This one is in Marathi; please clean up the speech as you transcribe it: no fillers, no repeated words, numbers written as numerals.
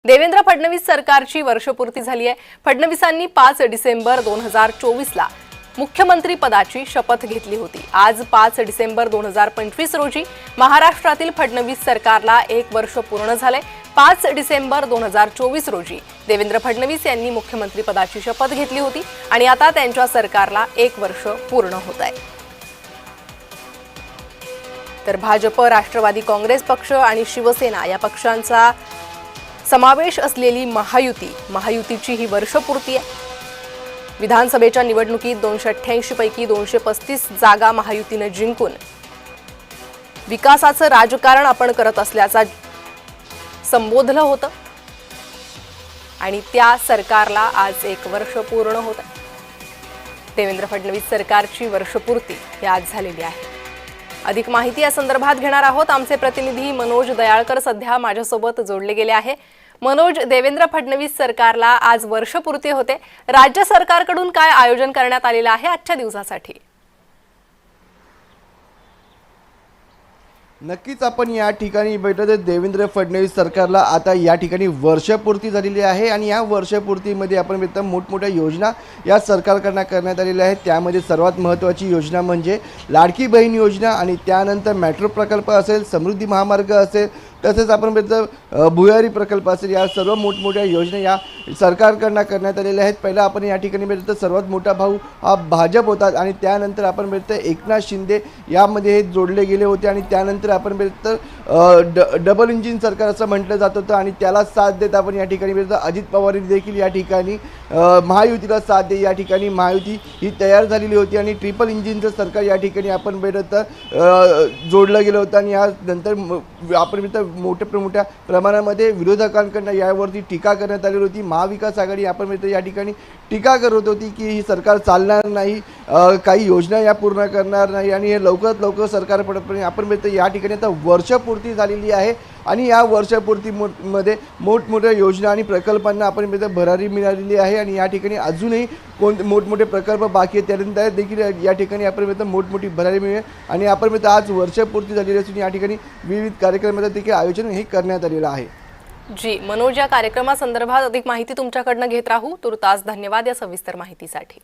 देवेंद्र फडणवीस सरकारची वर्षपूर्ती झाली आहे। फडणवीसांनी 5 डिसेंबर 2024 ला मुख्यमंत्री पदाची शपथ घेतली होती। आज 5 डिसेंबर 2025 रोजी महाराष्ट्रातील फडणवीस सरकारला 1 वर्ष पूर्ण झाले। 5 डिसेंबर 2024 रोजी देवेंद्र फडणवीस यांनी मुख्यमंत्री पदाची शपथ घेतली होती आणि आता त्यांच्या सरकारला 1 वर्ष पूर्ण होत आहे। तर भाजप, राष्ट्रवादी काँग्रेस पक्ष आणि शिवसेना या पक्षांचा समावेश असलेली महायुतीची ही वर्षपूर्ती आहे। विधानसभेच्या निवडणुकीत 288 पैकी 235 जागा महायुतीने जिंकून विकासाचं राजकारण आपण करत असल्याचा संबोधलं होतं आणि त्या सरकारला आज 1 वर्ष पूर्ण होत आहे। देवेंद्र फडणवीस सरकारची वर्षपूर्ती ही आज झालेली आहे। अधिक माहिती या संदर्भात घेणार आहोत। आमचे प्रतिनिधी मनोज दयाळकर सध्या माझ्यासोबत जोडले गेले आहे। मनोज, देवेंद्र फडणवीस सरकारला आज वर्षपूर्ती होते। राज्य सरकारकडून काय आयोजन करण्यात आलेलं आहे आजच्या दिवसासाठी? नक्कीच आपण या ठिकाणी बैठक देवेंद्र फडणवीस सरकारला आता या ठिकाणी वर्षपूर्ती झालेली आहे आणि या वर्षपूर्तीमध्ये आपण बघतो मोठमोठ्या योजना या सरकारकडून करण्यात आलेल्या आहेत। त्यामध्ये सर्वात महत्त्वाची योजना म्हणजे लाडकी बहीण योजना आणि त्यानंतर मेट्रो प्रकल्प असेल, समृद्धी महामार्ग असेल, तसेच आपण बघतो भुयारी प्रकल्प असेल, या सर्व मोठमोठ्या योजना या सरकारकडून करण्यात आलेल्या आहेत। पहिला आपण या ठिकाणी बघतो सर्वात मोठा भाऊ हा भाजप होता आणि त्यानंतर आपण बघतो एकनाथ शिंदे यामध्ये हे जोडले गेले होते आणि त्यानंतर आपण बघतो डबल इंजिन सरकार असं म्हटलं जात होतं आणि त्याला साथ देत आपण या ठिकाणी बघतो अजित पवार देखील या ठिकाणी महायुतीला साथ दे या ठिकाणी महायुती ही तयार झालेली होती आणि ट्रिपल इंजिनचं सरकार या ठिकाणी आपण बघतो जोडलं गेलं होतं आणि यानंतर आपण बघतो मोठ्या प्रमाणामध्ये विरोधकांकडून यावरती टीका करण्यात आली होती। महाविकास आघाडी आपण बघतो या ठिकाणी टीका करत होती की ही सरकार चालणार नाही, काही योजना या पूर्ण करणार नाही आणि हे लवकरात लवकर सरकार पडत आपण बघतो या ठिकाणी आता वर्षपूर्ती झालेली आहे आणि या वर्षपूर्तीमध्ये मोठमोठ्या योजना आणि प्रकल्पांना आपण बघतो भरारी मिळालेली आहे आणि या ठिकाणी अजूनही मोठमोठे प्रकल्प बाकी आहेत त्यानंतर देखील या ठिकाणी आपण बघतो मोठमोठी भरारी मिळेल आणि आपण बघतो आज वर्षपूर्ती झालेली असून या ठिकाणी विविध कार्यक्रमांचं देखील आयोजन हे करण्यात आलेलं आहे। जी मनोज, या कार्यक्रमासंदर्भात अधिक माहिती तुमच्याकडनं घेत राहू। तुर्तास धन्यवाद या सविस्तर माहितीसाठी।